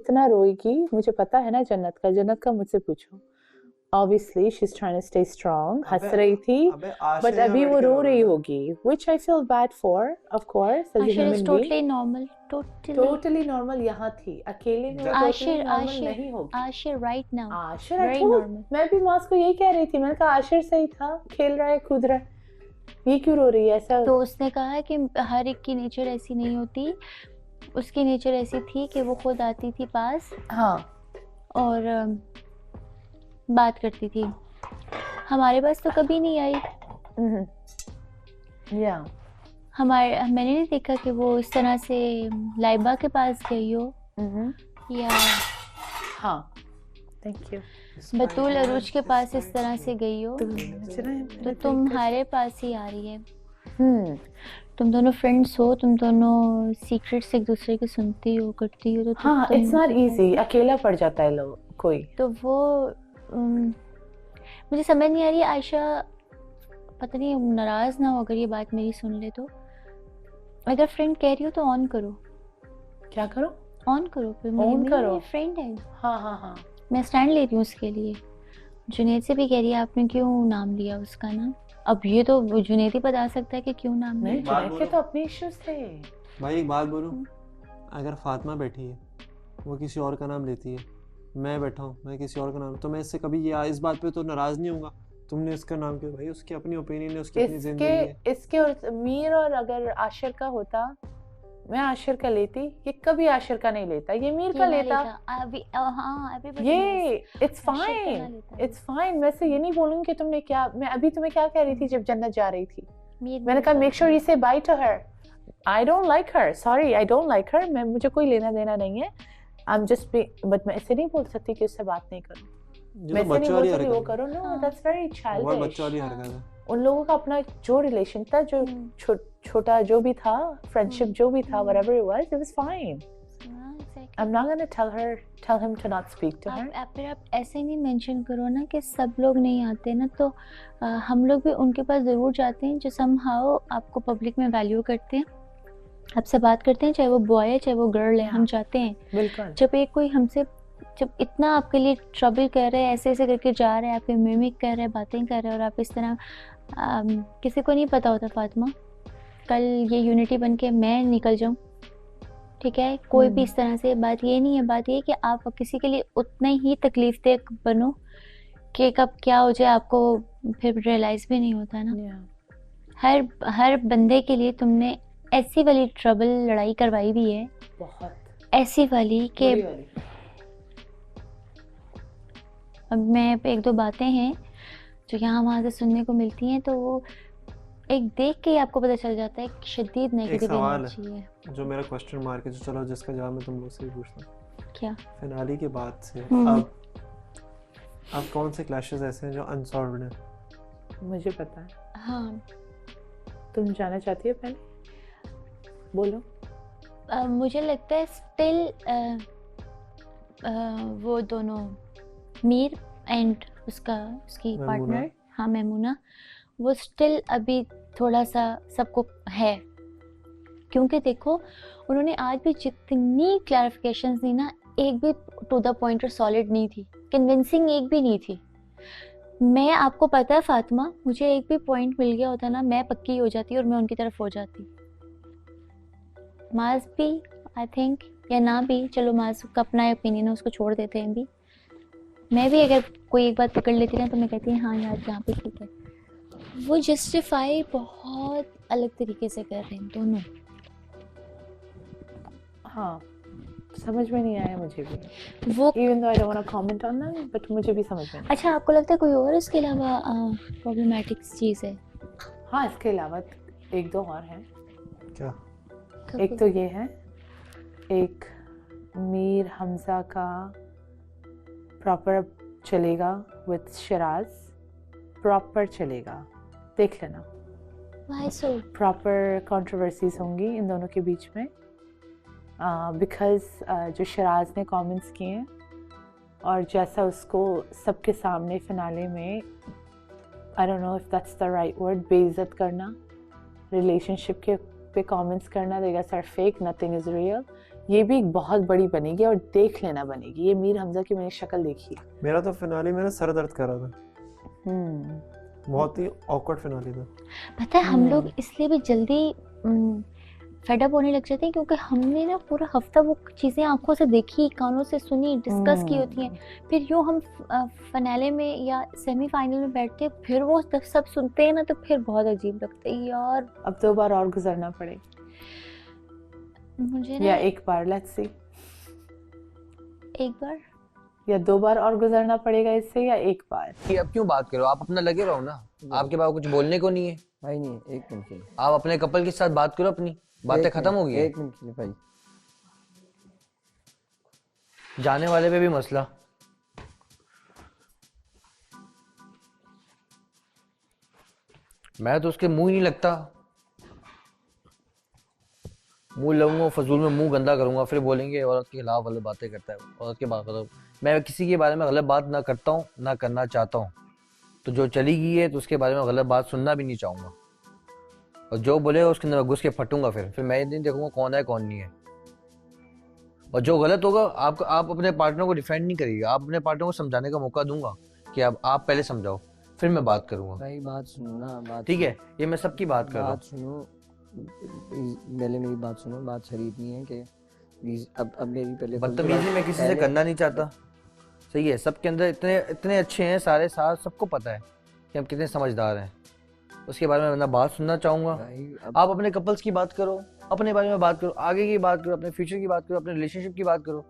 इतना रोएगी, मुझे पता है ना जन्नत का मुझसे पूछो। Obviously she's trying to stay strong, हंस रही थी, but अभी वो रो रही होगी, which I feel bad for, of course, as a Ashir human is being. totally normal, Totally normal यहाँ थी, अकेले में वो totally normal नहीं होगी। Ashir right now, Ashir very normal. मैं भी मास को यही कह रही थी, मैंने कहा आशिर सही था, खेल रहा है, कूद रहा है, ये क्यों रो रही है ऐसा? तो उसने कहा कि हर एक की नेचर ऐसी नहीं होती, उसकी नेचर ऐसी थी कि वो खुद आती थी पास, हाँ, और बात करती थी। हमारे पास तो कभी नहीं आई। या मैंने नहीं देखा कि वो इस तरह से लाइबा के पास गई हो, या हाँ, थैंक यू, बतूल अरूज के पास इस तरह से गई हो, तो तुम्हारे पास ही आ रही है। तुम दोनों फ्रेंड्स हो, तुम दोनों सीक्रेट्स एक दूसरे के सुनती हो, करती हो, तो हाँ, इट्स नॉट इजी, अकेला पड़ जाता है लोग कोई। तो वो मुझे समझ नहीं आ रही आयशा, पता नहीं नाराज ना हो अगर ये बात मेरी सुन ले तो। अगर फ्रेंड कह रही हो तो ऑन करो। क्या करो? ऑन करो, फिर ऑन करो, फ्रेंड है। हाँ हाँ हाँ, मैं स्टैंड ले रही हूँ उसके लिए। जुनैद से भी कह रही है आपने क्यों नाम लिया उसका ना। अब ये तो जुनैद ही बता सकता है कि क्यों नाम लिया। जुनैद के तो अपने इश्यूज थे। भाई एक बात बोलूं, अगर फातिमा बैठी है वो किसी और का नाम लेती है, मैं बैठा हूँ मैं किसी और का नाम, तो मैं इससे कभी ये इस बात पे तो नाराज नहीं होऊंगा तुमने इसका नाम क्यों। भाई उसकी अपनी ओपिनियन है, उसकी अपनी जिंदगी है। इसके और मीर और अगर आशिर का होता, मैं आशिर का लेती, ये कभी आशिर का नहीं लेता, ये मीर का लेता। ये इट्स फाइन, वैसे ये नहीं बोलूंगी कि तुमने क्या, मैं अभी तुम्हें क्या कह रही थी जब जन्नत जा रही थी, मैंने कहा make sure you say bye to her, I don't like her, sorry I don't like her, मैं मुझे कोई लेना देना नहीं है, आई एम जस्ट बट मैं ऐसे नहीं बोल सकती कि उससे बात नहीं करूं, मैं ऐसे नहीं बोल सकती वो करो, नो दैट्स वेरी चाइल्डिश, बच्चा वाली हरकत है। उन लोगों का अपना जो रिलेशन था, जो छोटा जो भी था, फ्रेंडशिप जो भी था, whatever it was fine. I'm not gonna tell him to not speak to her. आप ऐसे नहीं मेंशन करो ना कि सब लोग नहीं आते ना, तो हम लोग भी उनके पास ज़रूर जाते हैं जो somehow आपको पब्लिक में वैल्यू करते हैं, आपसे बात करते हैं, चाहे वो बॉय है चाहे वो गर्ल है, हम जाते हैं। बिल्कुल। जब एक कोई हमसे जब इतना आपके लिए ट्रबल कर रहे हैं, ऐसे ऐसे करके जा रहे हैं, आपके मिमिक कर रहे हैं, बातें कर रहे हैं, और आप इस तरह किसी को नहीं पता होता फातिमा कल ये यूनिटी बन के मैं निकल जाऊं, ठीक है, कोई भी इस तरह से बात ये नहीं है। बात ये है कि आप किसी के लिए उतना ही तकलीफ दे बनो कि कब क्या हो जाए आपको फिर रियलाइज भी नहीं होता ना। हर बंदे के लिए तुमने ऐसी वाली ट्रबल लड़ाई करवाई भी है, बहुत ऐसी वाली कि अब मैं एक दो बातें हैं जो यहाँ वहाँ से सुनने को मिलती हैं, तो वो एक देख के ही आपको पता चल जाता है कि शदीद नेगेटिव एनर्जी है। जो मेरा क्वेश्चन मार्क है, जो चलो जिसका जवाब मैं तुम लोग से ही पूछता हूँ, क्या फिनाली के बाद से अब कौन से क्लैशेस ऐसे हैं जो अनसॉल्व्ड हैं? मुझे पता है। हाँ, तुम जानना चाहती हो? पहले बोलो। मुझे लगता है स्टिल वो दोनों मीर एंड उसकी पार्टनर, हाँ मेमूना, वो स्टिल अभी थोड़ा सा सबको है, क्योंकि देखो उन्होंने आज भी जितनी क्लैरिफिकेशंस दी ना, एक भी टू द पॉइंट और सॉलिड नहीं थी, कन्विंसिंग एक भी नहीं थी। मैं आपको पता है फातिमा, मुझे एक भी पॉइंट मिल गया होता ना, मैं पक्की हो जाती और मैं उनकी तरफ हो जाती। माज भी आई थिंक, या ना भी, चलो माज का अपना ओपिनियन है, उसको छोड़ देते हैं भी। मैं भी अगर कोई एक बात पकड़ लेती ना तो मैं कहती हाँ यार यहाँ पे ठीक है। वो जस्टिफाई बहुत अलग तरीके से कर रहे हैं दोनों। हाँ, समझ में नहीं आया मुझे भी वो, even though I don't want to comment on that, but मुझे भी समझ में नहीं। अच्छा, आपको लगता है कोई और इसके अलावा प्रॉब्लमेटिक चीज़ है? हाँ, इसके अलावा एक दो और हैं। क्या? एक तो ये है, एक मीर हमजा का प्रॉपर चलेगा विद शिराज, प्रॉपर चलेगा, देख लेना। Why so? प्रॉपर कंट्रोवर्सीज होंगी इन दोनों के बीच में, बिकॉज जो शिराज ने कमेंट्स किए हैं और जैसा उसको सबके सामने फिनाले में, I don't know if that's the right word, बेइज्जत करना, रिलेशनशिप के पे कमेंट्स करना, they guys are fake, nothing is real, ये भी एक बहुत बड़ी बनेगी और देख लेना बनेगी। ये मीर हमजा की मैंने शक्ल देखी। मेरा तो फिनाले में सर दर्द कर रहा था। बहुत ही ऑकवर्ड फिनाले था। पता है हम लोग इसलिए भी जल्दी फेड अप होने लग जाते हैं क्योंकि हमने ना पूरा हफ्ता वो चीज़ें आंखों से देखी, कानों से सुनी, डिस्कस की होती हैं। फिर यूँ हम फिनाले में या सेमीफाइनल में बैठते हैं, फिर वो सब सुनते हैं ना तो फिर बहुत अजीब लगता है यार। अब 2 बार और गुजरना पड़ेगा मुझे ना, या 1 बार, लेट्स सी। 1 बार या 2 बार और गुजरना पड़ेगा इससे, या 1 बार। ये अब क्यों बात करो, आप अपना लगे रहो ना, आपके पास कुछ बोलने को नहीं है भाई। नहीं, 1 मिनट के लिए आप अपने कपल के साथ बात करो, अपनी बातें खत्म हो गई। 1 मिनट के लिए भाई। जाने वाले पे भी मसला। मैं तो उसके मुंह ही नहीं लगता, मुंह लगूंगा फजूल में, मुंह गंदा करूंगा, फिर बोलेंगे औरत के खिलाफ गलत बातें करता है, औरत के बात मतलब। मैं किसी के बारे में गलत बात ना करता हूँ ना करना चाहता हूँ, तो जो चली गई है तो उसके बारे में गलत बात सुनना भी नहीं चाहूंगा, और जो बोलेगा उसके अंदर घुस के फटूंगा। फिर मैं नहीं देखूंगा कौन है कौन नहीं है, और जो गलत होगा आप अपने पार्टनर को डिफेंड नहीं करिएगा, आप अपने पार्टनर को समझाने का मौका दूंगा कि अब आप पहले समझाओ, फिर मैं बात करूंगा। भाई बात सुनो ना, बात ठीक है, ये मैं सबकी बात कर रहा हूँ। बात सुनो, पहले मेरी बात सुनो। बात सारी इतनी है कि अब मेरी पहले बदतमीजी मैं किसी से करना नहीं चाहता, सही है। सबके अंदर इतने अच्छे हैं सारे, साथ सबको पता है कि हम कितने समझदार हैं, उसके बारे में मैं बात सुनना चाहूंगा। आप अपने कपल्स की बात करो, अपने बारे में बात करो, आगे की बात करो, अपने फ्यूचर की बात करो, अपने रिलेशनशिप की बात करो,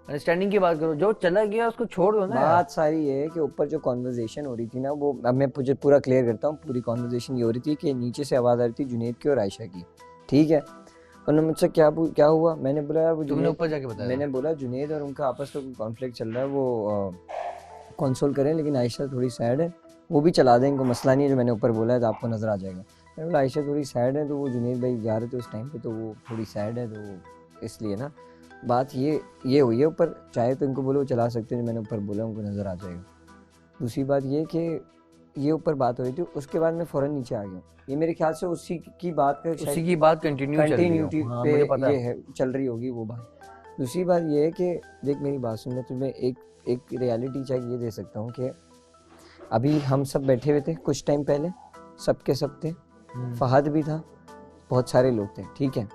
अंडरस्टैंडिंग की बात करो। जो चला गया उसको छोड़ दो ना। बात सारी है कि ऊपर जो कॉन्वर्जेशन हो रही थी ना, वो अब मैं मुझे पूरा क्लियर करता हूँ। पूरी कॉन्वर्जेशन ये हो रही थी कि नीचे से आवाज़ आ रही थी जुनैद की और आयशा की, ठीक है। उन्होंने मुझसे क्या हुआ, मैंने बोला यार वो तुमने ऊपर जाके बताया। मैंने बोला जुनैद और उनका आपस में कॉन्फ्लिक्ट चल रहा है, वो कंसोल करें, लेकिन आयशा थोड़ी सैड है, वो भी चला दें, इनको मसला नहीं है। जो मैंने ऊपर बोला है तो आपको नज़र आ जाएगा। मैंने बोला आयशा थोड़ी सैड है, तो वो जुनैद भाई जा रहे थे उस टाइम पे, तो वो थोड़ी सैड है, तो इसलिए ना बात ये हुई है ऊपर। चाहे तो इनको बोलो वो चला सकते हैं, जो मैंने ऊपर बोला उनको नज़र आ जाएगा। दूसरी बात ये कि ये ऊपर बात हो रही थी, उसके बाद मैं फ़ौरन नीचे आ गया। ये मेरे ख्याल से उसी की बात कंटिन्यूटी पे ये है, चल रही होगी वो बात। दूसरी बात ये है कि देख मेरी बात सुनने, तुम्हें एक रियलिटी चेक ये दे सकता हूँ कि अभी हम सब बैठे हुए थे कुछ टाइम पहले, सबके सब थे, फहद भी था, बहुत सारे लोग थे, ठीक है।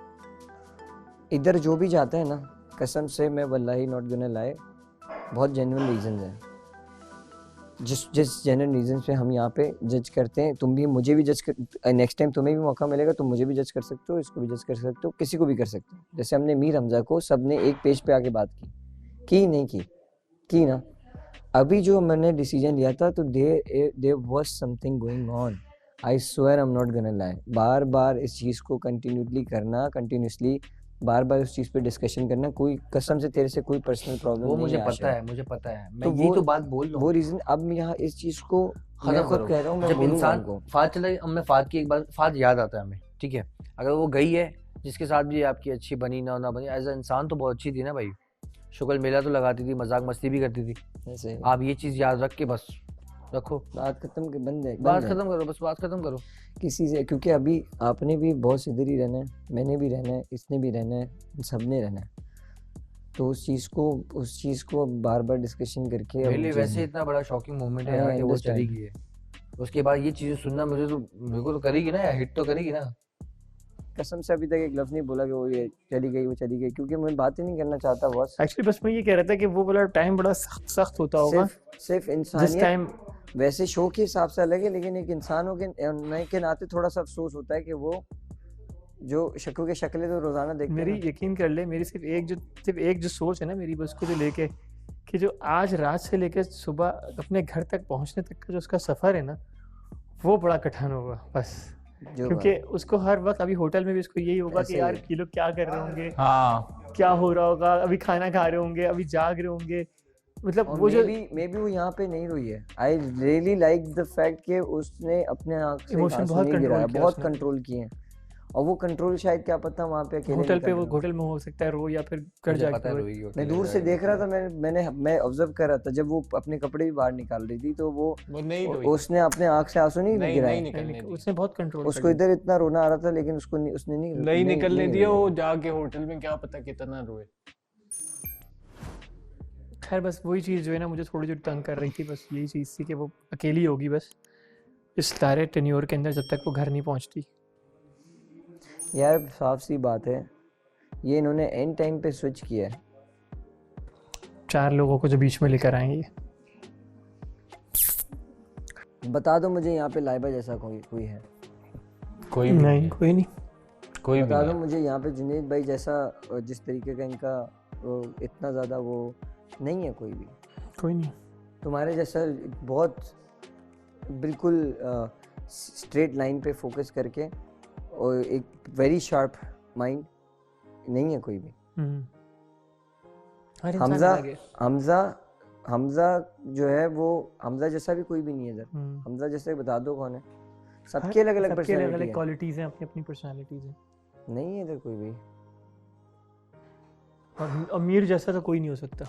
इधर जो भी जाता है ना, कसम से मैं वल्लाही नॉट गोना लाए, बहुत जेन्युइन रीजंस हैं। जिस जेन्युइन रीजंस पे हम यहाँ पे जज करते हैं, तुम भी मुझे भी जज कर, नेक्स्ट टाइम तुम्हें भी मौका मिलेगा, तुम मुझे भी जज कर सकते हो, इसको भी जज कर सकते हो, किसी को भी कर सकते हो। जैसे हमने मीर हमजा को सबने एक पेज पे आके बात की नहीं की ना। अभी जो मैंने डिसीजन लिया था, तो there was something going on, I swear I am not gonna lie. बार बार इस चीज़ को कंटिन्यूसली बार बार उस चीज़ पे डिस्कशन करना, कोई कसम से तेरे से कोई पर्सनल प्रॉब्लम नहीं है। मुझे पता है मैं यही तो बात बोल रहा हूँ। वो रीज़न अब यहाँ इस चीज़ को मैं खुद कह रहा हूँ, मैं जब इंसान फाद चला, हमें फाद की एक बार फाद याद आता है हमें, ठीक है। अगर वो गई है, जिसके साथ भी आपकी अच्छी बनी ना बनी, एज अ इंसान तो बहुत अच्छी थी ना भाई, शुक्र मेला तो लगाती थी, मजाक मस्ती भी करती थी। आप ये चीज़ याद रख के बस रखो, बात खत्म के बात खत्म करो किसी से, क्योंकि अभी आपने भी बहुत इधर ही रहना है, मैंने भी रहना है, इसने भी रहना है, सबने रहना है। तो उस चीज़ को बार बार डिस्कशन करके, मेरे लिए वैसे इतना बड़ा शॉकिंग मोमेंट है यार कि वो चली गई है। उसके बाद ये चीज़ें सुनना मेरे को तो करेगी ना, हिट तो करेगी ना। कसम से अभी तक एक लफ्ज़ नहीं बोला कि वो ये चली गई, क्योंकि मैं बात ही नहीं करना चाहता बस। एक्चुअली बस मैं ये कह रहा था कि वो वाला टाइम बड़ा सख्त होता होगा। सिर्फ इंसानियत वैसे शो के हिसाब से अलग है, लेकिन एक इंसान के नाते थोड़ा सा अफसोस होता है कि वो जो शक्लों के शक्लें तो रोजाना देखते हैं। मेरी यकीन कर ले, मेरी सिर्फ एक जो सोच है ना मेरी, बस को जो लेके कि जो आज रात से लेकर सुबह अपने घर तक पहुंचने तक का जो उसका सफर है ना, वो बड़ा कठिन होगा बस। क्योंकि उसको हर वक्त अभी होटल में भी उसको यही होगा कि यार ये लोग क्या कर रहे होंगे, हाँ क्या हो रहा होगा, अभी खाना खा रहे होंगे, अभी जाग रहे होंगे, मतलब वो जो मे बी वो यहाँ पे नहीं रोई है। I really like the fact कि उसने अपने आँख से इमोशन बहुत कंट्रोल किए हैं, और वो कंट्रोल शायद क्या पता वहाँ पे अकेले होटल नहीं पे कर वो रहा। होटल में हो सकता है रो, या फिर घर मुझे पता जाके है रो। रोएगी, मैं दूर से देख रहा था, मैं ऑब्जर्व कर रहा था जब वो अपने कपड़े भी बाहर निकाल रही थी, तो वो नहीं उसने अपने आंख से आंसू नहीं गिराए, निकलने दिया, उसने बहुत कंट्रोल कर उसको इधर इतना रोना आ रहा था लेकिन उसको उसने नहीं निकलने नहीं दिया। रोया। वो जाके होटल में क्या पता कितना रोए। खैर बस वही चीज़ जो है ना मुझे थोड़ी तंग कर रही थी, बस यही चीज़ थी कि वो अकेली होगी बस इस सारे टेन्योर के अंदर जब तक वो घर नहीं पहुंचती। यार साफ सी बात है, ये इन्होंने एंड टाइम पे स्विच किया है। 4 लोगों को जो बीच में लेकर आएंगे। बता दो मुझे यहाँ पे लाइबा जैसा कोई है, कोई भी नहीं, कोई नहीं। कोई भी बता दो नहीं। मुझे यहाँ पे जुनेद भाई जैसा जिस तरीके का इनका इतना ज़्यादा वो नहीं है कोई भी। कोई नहीं। तुम्हारे जैसा बहुत बिल्कुल स्ट्रेट लाइन पे फोकस करके और एक वेरी शार्प माइंड नहीं है कोई भी। हर इंसान हमजा अलग है। हमजा जो है वो हमजा जैसा भी कोई भी नहीं है इधर। हमजा जैसे बता दो कौन है? सबके अलग अलग सबके अलग अलग पर्सनालिटी है। क्वालिटीज हैं, अपनी अपनी पर्सनालिटीज हैं। नहीं है इधर कोई भी। और अमीर जैसा तो कोई नहीं हो सकता।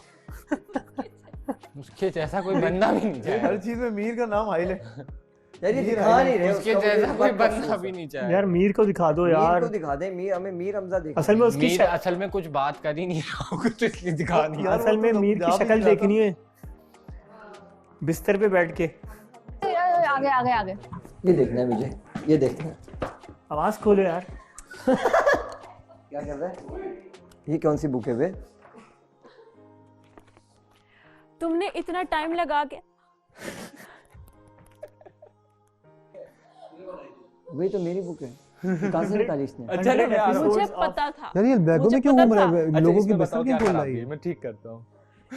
उसके जैसा कोई बनना भी नहीं चाहिए। हर चीज में मीर का नाम हाईलाइट। यार ये दिखा नहीं रहे उसके उसका, मुझे जैसा इस कोई बात का बनना अफसोस भी है। नहीं चाहिए। यार मीर को दिखा दो मीर यार। को दिखा दे, हमें मीर हमजा दिखा। असल में उसकी मीर असल में कुछ बात कर ही नहीं रहा होगा तो इसलिए दिखा नहीं। यार असल वो में तो मीर की जा भी शक्ल नहीं रहा देखनी है बिस्तर पे बैठ के। आगे आगे आगे। ये देखना है मुझे, ये देखना है। आवाज खोलो यार। क्या कर रहा है ये? कौन सी बुक है बे? तुमने इतना टाइम लगा के वही तो मेरी बुक है, कहाँ से निकाली इसने? अच्छा नहीं यार, मुझे पता था। यार ये बैगों मुझे में क्यों पता घूम रहा था। है? लोगों की बस्तर क्यों खोल रही है? मैं ठीक करता हूँ।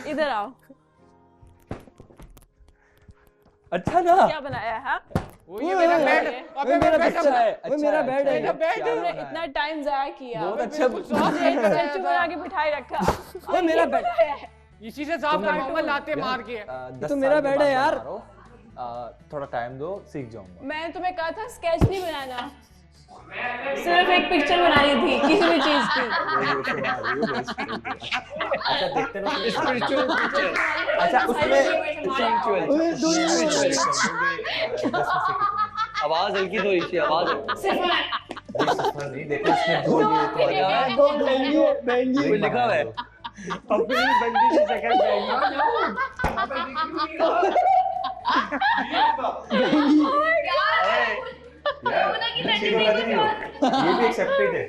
इधर आओ। अच्छा ना, क्या बनाया है? वो ये मेरा बेड। अबे मेरा बेड है। वो मेरा बेड है। मेरा बेड तुमने है। इतना टाइम जाया किया। बहुत अच्छा मुझे एक स्टैचू बना के बिठाई रखा। वो मेरा बेड इसी से साफ करवाऊंगा लाते मार के। तो मेरा बेड है यार। थोड़ा टाइम दो, सीख जाऊंगा। मैंने तुम्हें कहा था स्केच नहीं बनाना, सिर्फ एक पिक्चर बनानी थी किसी भी चीज की। अच्छा देखते ना। Spiritual picture. अच्छा उसमें आवाज हल्की थोड़ी सी आवाज नहीं देखो इसमें दो कोई लिखा हुआ है। अपनी बंदी की शक्ल ये भी एक्सेप्टेड है।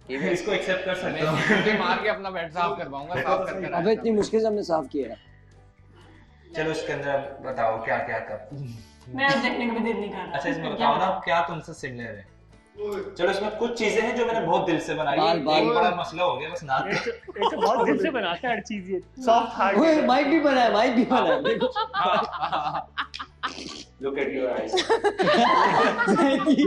ये भी इसको एक्सेप्ट कर सकते हो। मार के अपना बेड साफ करवाऊंगा, साफ करके। अबे इतनी मुश्किल से हमने साफ किया है। चलो इसके अंदर बताओ क्या क्या कर। मैं देखने को भी दिल नहीं कर रहा। अच्छा इसमें बताओ ना क्या तुमसे सिमिलर है। चलो इसमें कुछ चीजें हैं जो मैंने बहुत दिल से बनाई है। एक बड़ा मसला हो गया बस नाक का। एक तो बहुत दिल से बनाता है हर चीज, ये सॉफ्ट हार्ट। ओए माइक भी बना है, माइक भी बना है देखो। Look at your eyes.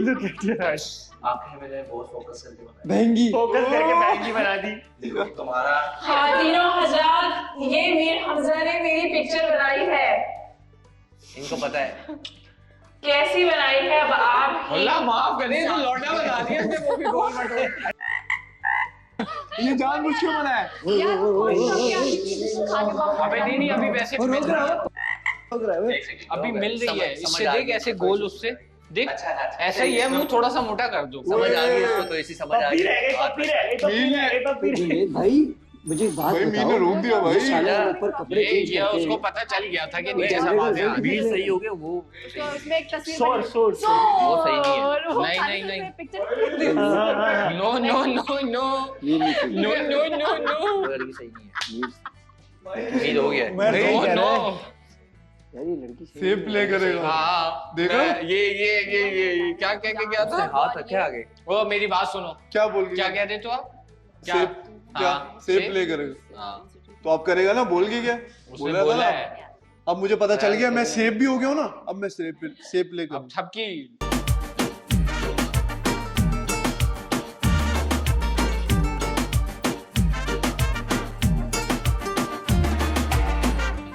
Look at your eyes. आंखें मैंने बहुत फोकस करके बनाई। महंगी फोकस करके बैंगी बना दी। देखो तुम्हारा हाँ, तीनों हजार ये मीर हमजा ने मेरी पिक्चर बनाई है। इनको पता है कैसी बनाई है अब आप ही। अल्लाह माफ करे, तो लौंडा बना दिया इसने, वो भी गोल मटोल। ये जानबूझ क्यों बना है? अबे नहीं अभी वैसे मिल रहा है। अभी मिल रही है इससे, देख ऐसे गोल उससे देख। ऐसा ही है, मुंह थोड़ा सा मोटा कर दो। समझ आ गई इसको, तो ऐसी समझ आ गई। भाई मुझे एक बात भाई, बताओ। मीने रोक दिया भाई। साले ऊपर कपड़े चेंज ये करते उसको हैं। पता चल गया था कि नीचे सब आते हैं। बीर सही हो गया वो तो उसमें एक तस्वीर सोर बनी। सोर वो सही नहीं है। और वो नहीं, खाली नहीं, उसमें picture no no no no ये नहीं थी। नो नो नो नो वो लड़की सही नहीं है। बीर हो गया मैं सही कह रहा नो। है। यार ये लड़की सही सेफ प्ले करेगा। हाँ देखा? ये क्या कह के गया था? हाथ रखे आगे। वो मेरी बात सुनो, क्या बोल क्या कह रहे तो आप? क्या? सेफ क्या हाँ, सेफ सेफ? प्ले करेगा। हाँ, तो आप करेगा ना, बोल के क्या उसने बोला था बोला ना। है। अब मुझे पता चल गया, मैं सेफ भी हो गया हूँ ना। अब मैं सेफ प्ले अब करूँ। सबकी